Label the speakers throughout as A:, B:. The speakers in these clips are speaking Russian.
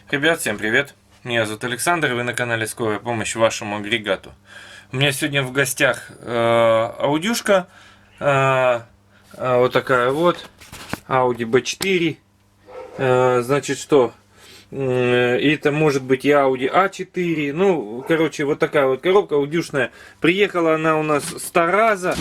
A: Ребят, всем привет! Меня зовут Александр, и вы на канале Скорая помощь вашему агрегату. У меня сегодня в гостях аудюшка, вот такая вот, Audi B4. Значит, что? Это может быть и Audi A4. Ну, короче, вот такая вот коробка аудюшная. Приехала она у нас с Тараза.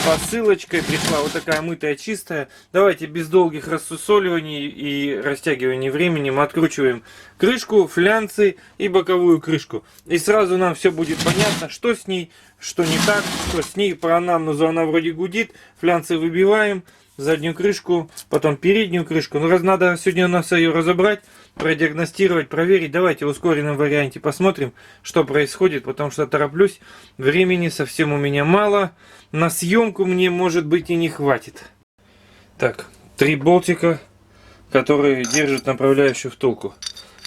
A: Посылочкой пришла вот такая мытая, чистая. Давайте без долгих рассусоливаний и растягиваний времени мы откручиваем крышку, флянцы и боковую крышку. И сразу нам все будет понятно, что с ней, что не так, что с ней. По анамнезу она вроде гудит. Флянцы выбиваем, заднюю крышку, потом переднюю крышку. Ну, надо сегодня у нас ее разобрать, продиагностировать, проверить. Давайте в ускоренном варианте посмотрим, что происходит, потому что тороплюсь. Времени совсем у меня мало. На съемку мне, может быть, и не хватит. Так, 3 болтика, которые держат направляющую втулку.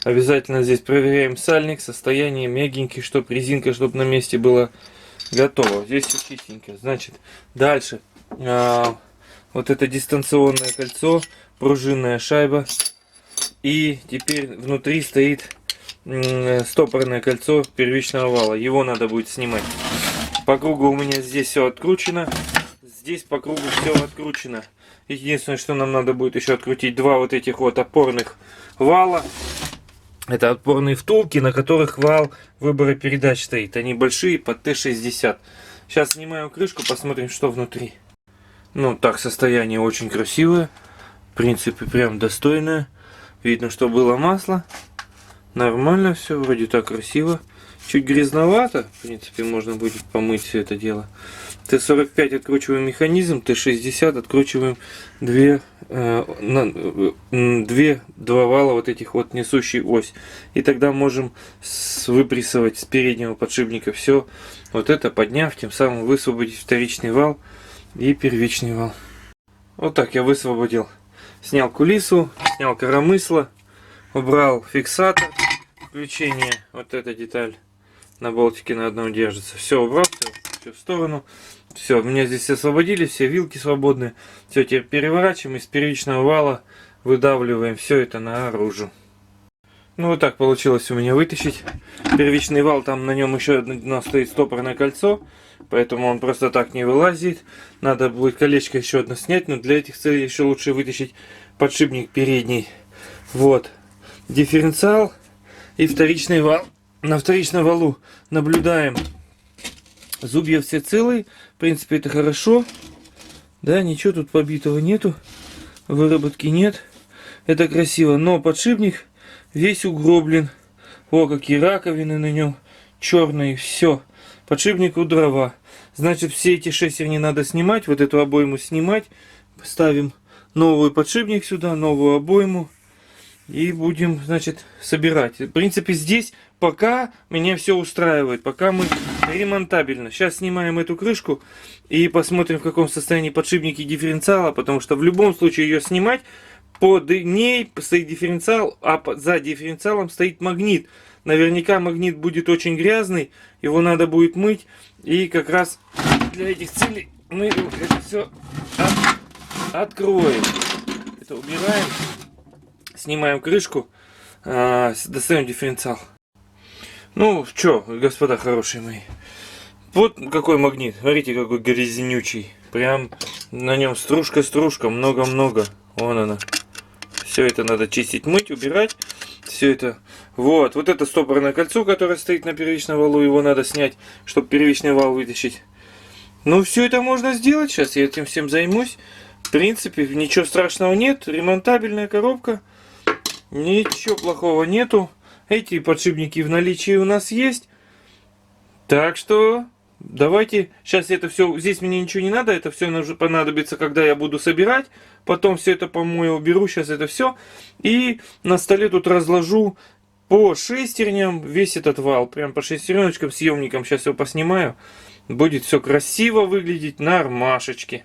A: Обязательно здесь проверяем сальник, состояние мягенький, чтобы резинка, чтобы на месте была готова. Здесь все чистенько. Значит, дальше. Вот это дистанционное кольцо, пружинная шайба. И теперь внутри стоит стопорное кольцо первичного вала. Его надо будет снимать. По кругу у меня здесь все откручено. Здесь по кругу все откручено. Единственное, что нам надо будет еще открутить, 2 вот этих вот опорных вала. Это опорные втулки, на которых вал выбора передач стоит. Они большие, под Т-60. Сейчас снимаю крышку, посмотрим, что внутри. Ну, так, состояние очень красивое. В принципе, прям достойное. Видно, что было масло. Нормально все, вроде так красиво. Чуть грязновато. В принципе, можно будет помыть все это дело. Т-45 откручиваем механизм. Т-60 откручиваем 2 вала вот этих вот, несущий ось. И тогда можем выпрессовать с переднего подшипника все. Вот это подняв, тем самым высвободить вторичный вал и первичный вал. Вот так я высвободил. Снял кулису, снял коромысло, убрал фиксатор, включение, вот эта деталь на болтике на одном держится. Все убрал, все в сторону. Все, у меня здесь все освободились, все вилки свободны. Все, теперь переворачиваем, из первичного вала выдавливаем все это наружу. Ну вот так получилось у меня вытащить. Первичный вал, там на нем еще одно стоит стопорное кольцо. Поэтому он просто так не вылазит. Надо будет колечко еще одно снять. Но для этих целей еще лучше вытащить подшипник передний. Вот. Дифференциал и вторичный вал. На вторичном валу наблюдаем. Зубья все целые. В принципе, это хорошо. Да, ничего тут побитого нету. Выработки нет. Это красиво. Но подшипник весь угроблен. О, какие раковины на нем. Черные. Все. Подшипник у дрова. Значит, все эти шестерни надо снимать. Вот эту обойму снимать. Ставим новый подшипник сюда, новую обойму. И будем, значит, собирать. В принципе, здесь пока меня все устраивает. Пока мы ремонтабельно. Сейчас снимаем эту крышку и посмотрим, в каком состоянии подшипники дифференциала. Потому что в любом случае ее снимать. Под ней стоит дифференциал, а за дифференциалом стоит магнит. Наверняка магнит будет очень грязный, его надо будет мыть. И как раз для этих целей мы это все откроем. Это убираем, снимаем крышку, достаем дифференциал. Ну, что, господа хорошие мои. Вот какой магнит, смотрите, какой грязнючий. Прям на нем стружка-стружка, много-много. Вон она. Все это надо чистить, мыть, убирать. Все это. Вот это стопорное кольцо, которое стоит на первичном валу. Его надо снять, чтобы первичный вал вытащить. Ну, все это можно сделать. Сейчас я этим всем займусь. В принципе, ничего страшного нет. Ремонтабельная коробка. Ничего плохого нету. Эти подшипники в наличии у нас есть. Так что давайте. Сейчас это все. Здесь мне ничего не надо. Это все понадобится, когда я буду собирать. Потом все это помою, уберу. Сейчас это все. И на столе тут разложу по шестерням весь этот вал. Прям по шестереночкам, съемникам. Сейчас его поснимаю. Будет все красиво выглядеть. Нормашечки.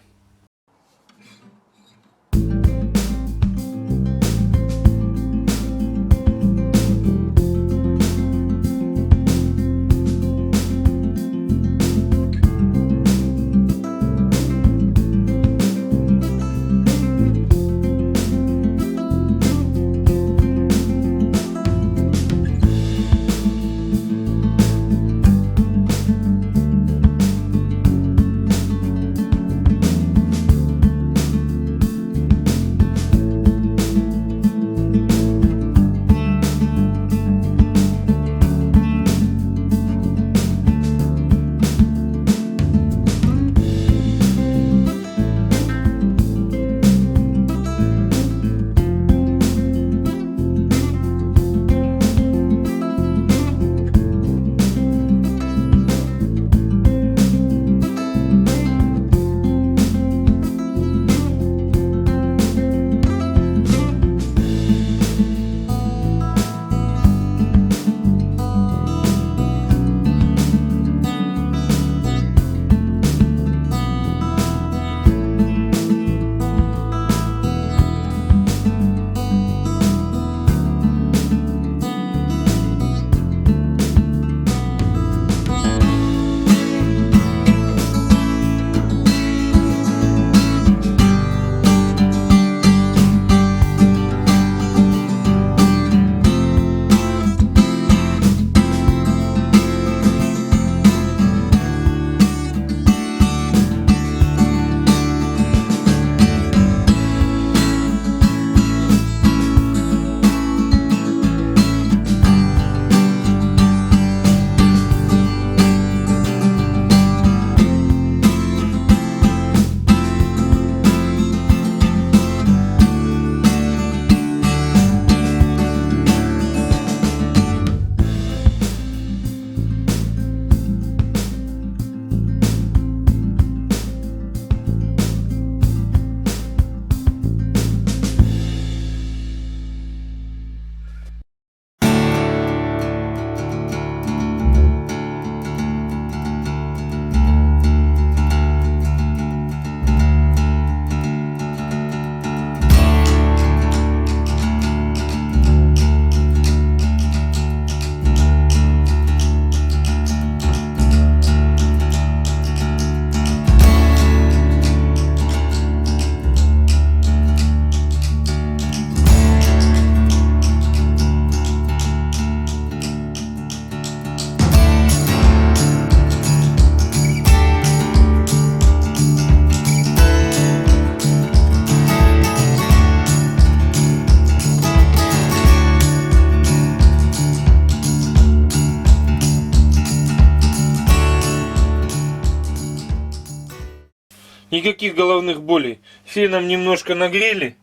A: Никаких головных болей. Феном немножко нагрели.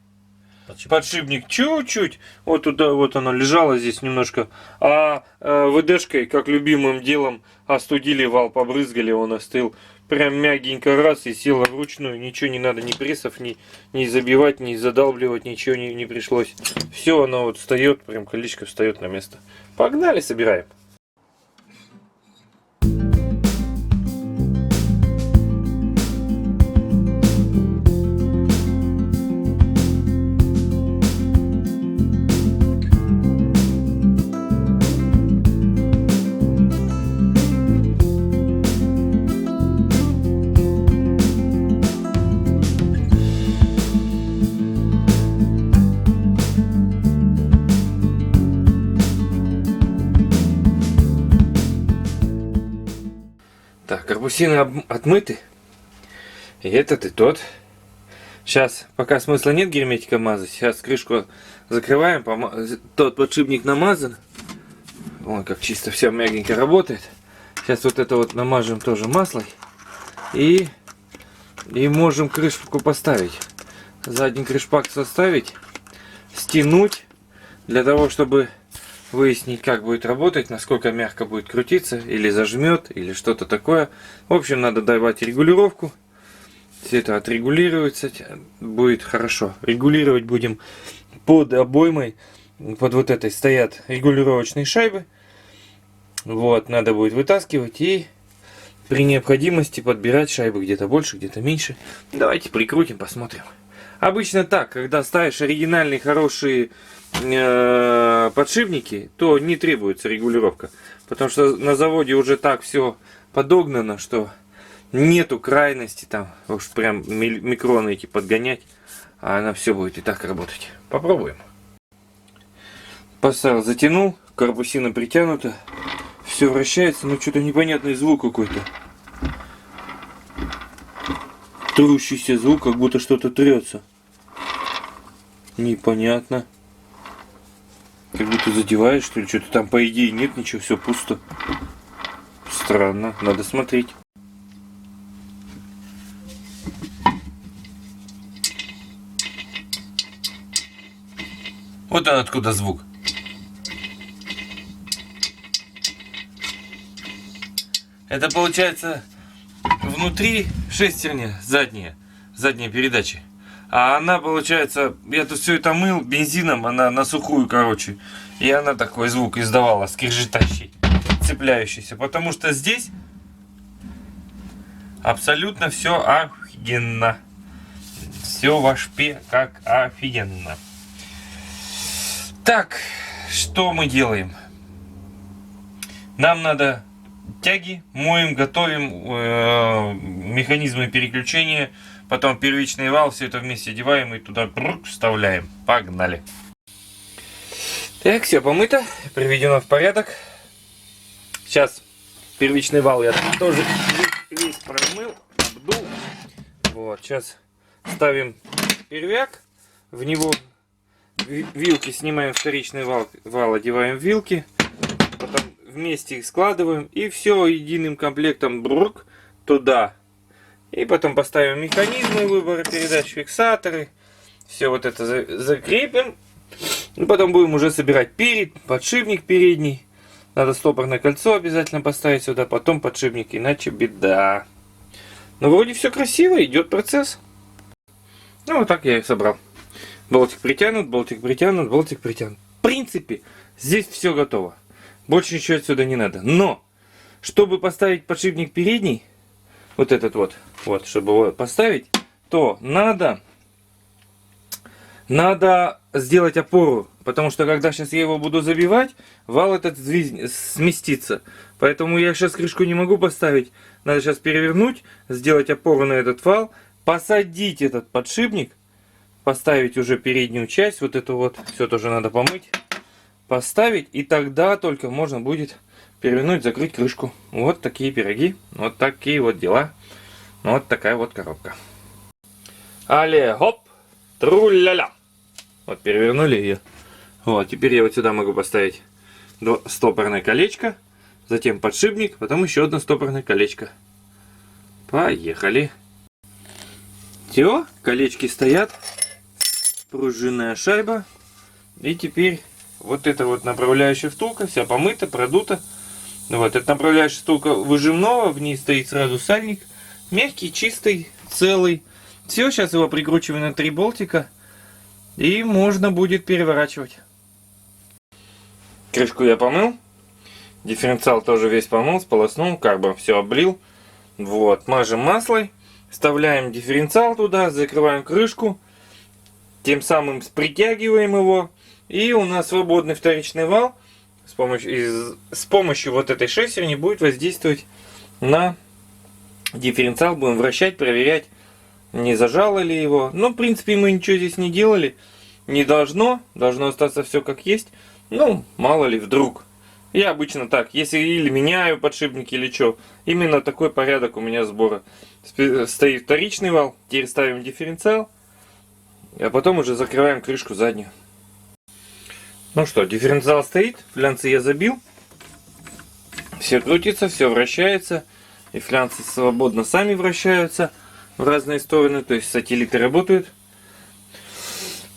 A: Подшипник чуть-чуть. Вот туда вот оно лежало здесь немножко. А ВДшкой, как любимым делом, остудили вал, побрызгали, он остыл. Прям мягенько раз и села вручную. Ничего не надо, ни прессов, ни забивать, ни задалбливать, ничего не пришлось. Все оно вот встает, прям колечко встает на место. Погнали, собираем. Так, корпусины отмыты. И этот, и тот. Сейчас, пока смысла нет герметиком мазать. Сейчас крышку закрываем. Тот подшипник намазан. Ой, как чисто все мягенько работает. Сейчас вот это вот намажем тоже маслом. И можем крышку поставить. Задний крышпак составить. Стянуть. Для того, чтобы выяснить, как будет работать, насколько мягко будет крутиться, или зажмет, или что-то такое. В общем, надо давать регулировку. Все это отрегулируется, будет хорошо. Регулировать будем под обоймой. Под вот этой стоят регулировочные шайбы. Вот, надо будет вытаскивать и при необходимости подбирать шайбы где-то больше, где-то меньше. Давайте прикрутим, посмотрим. Обычно так, когда ставишь оригинальные хорошие подшипники, то не требуется регулировка, потому что на заводе уже так все подогнано, что нету крайности там уж прям микроны эти подгонять, а она все будет и так работать. Попробуем. Поставил, затянул, корпусина притянута, все вращается, но что-то непонятный звук какой-то, трущийся звук, как будто что-то трется. Непонятно. Как будто задеваешь, что ли, что-то там, по идее, нет ничего, все пусто. Странно, надо смотреть. Вот он откуда звук. Это получается внутри шестерня задняя передача. А она, получается, я тут все это мыл бензином, она на сухую, короче. И она такой звук издавала, скрежетащий, цепляющийся. Потому что здесь абсолютно все офигенно. Все в шпе как офигенно. Так, что мы делаем? Нам надо тяги, моем, готовим механизмы переключения. Потом первичный вал, все это вместе одеваем и туда вставляем. Погнали. Так, все помыто, приведено в порядок. Сейчас первичный вал я тоже весь промыл, обдул. Вот, сейчас ставим первяк, в него вилки снимаем, вторичный вал одеваем вилки, потом вместе их складываем и все единым комплектом туда. И потом поставим механизмы выбора передач, фиксаторы. Все вот это закрепим. И потом будем уже собирать подшипник передний. Надо стопорное кольцо обязательно поставить сюда. Потом подшипник, иначе беда. Но вроде все красиво, идет процесс. Ну вот так я и собрал. Болтик притянут, болтик притянут, болтик притянут. В принципе, здесь все готово. Больше ничего отсюда не надо. Но, чтобы поставить подшипник передний, вот этот вот, чтобы его поставить, то надо сделать опору, потому что когда сейчас я его буду забивать, вал этот сместится. Поэтому я сейчас крышку не могу поставить, надо сейчас перевернуть, сделать опору на этот вал, посадить этот подшипник, поставить уже переднюю часть, вот эту вот, все тоже надо помыть, поставить, и тогда только можно будет перевернуть, закрыть крышку. Вот такие пироги, вот такие вот дела. Вот такая вот коробка. Але, хоп, тру-ля-ля. Вот перевернули ее. Вот, теперь я вот сюда могу поставить стопорное колечко, затем подшипник, потом еще одно стопорное колечко. Поехали. Все, колечки стоят. Пружинная шайба. И теперь вот эта вот направляющая втулка вся помыта, продута. Вот, эта направляющая втулка выжимного, в ней стоит сразу сальник. Мягкий, чистый, целый. Все, сейчас его прикручиваем на 3 болтика. И можно будет переворачивать. Крышку я помыл. Дифференциал тоже весь помыл, сполоснул, карбом все облил. Вот, мажем маслом. Вставляем дифференциал туда, закрываем крышку. Тем самым притягиваем его. И у нас свободный вторичный вал с помощью вот этой шестерни будет воздействовать на дифференциал. Будем вращать, проверять, не зажало ли его. Ну, в принципе, мы ничего здесь не делали. Не должно. Должно остаться все как есть. Ну, мало ли, вдруг. Я обычно так, если или меняю подшипники или что. Именно такой порядок у меня сбора. Стоит вторичный вал, теперь ставим дифференциал. А потом уже закрываем крышку заднюю. Ну что, дифференциал стоит, флянцы я забил. Все крутится, все вращается. И флянцы свободно сами вращаются в разные стороны. То есть сателлиты работают.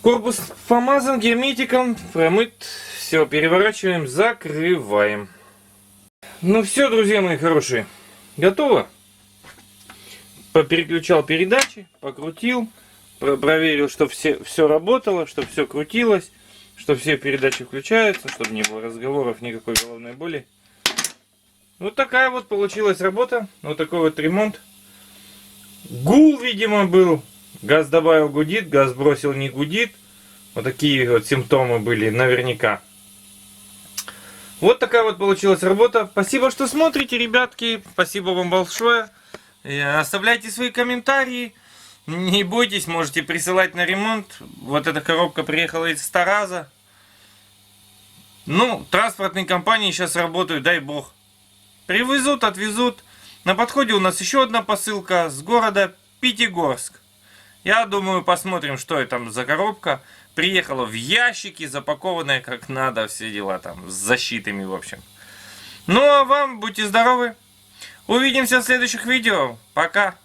A: Корпус помазан герметиком, промыт. Все, переворачиваем, закрываем. Ну все, друзья мои хорошие. Готово. Переключал передачи, покрутил. Проверил, чтобы все работало, чтобы все крутилось. Чтобы все передачи включаются, чтобы не было разговоров, никакой головной боли. Вот такая вот получилась работа. Вот такой вот ремонт. Гул, видимо, был. Газ добавил, гудит. Газ бросил, не гудит. Вот такие вот симптомы были наверняка. Вот такая вот получилась работа. Спасибо, что смотрите, ребятки. Спасибо вам большое. Оставляйте свои комментарии. Не бойтесь, можете присылать на ремонт. Вот эта коробка приехала из Тараза. Ну, транспортные компании сейчас работают, дай бог. Привезут, отвезут. На подходе у нас еще одна посылка с города Пятигорск. Я думаю, посмотрим, что это там за коробка. Приехала в ящике, запакованная как надо, все дела там, с защитами, в общем. Ну, а вам будьте здоровы. Увидимся в следующих видео. Пока.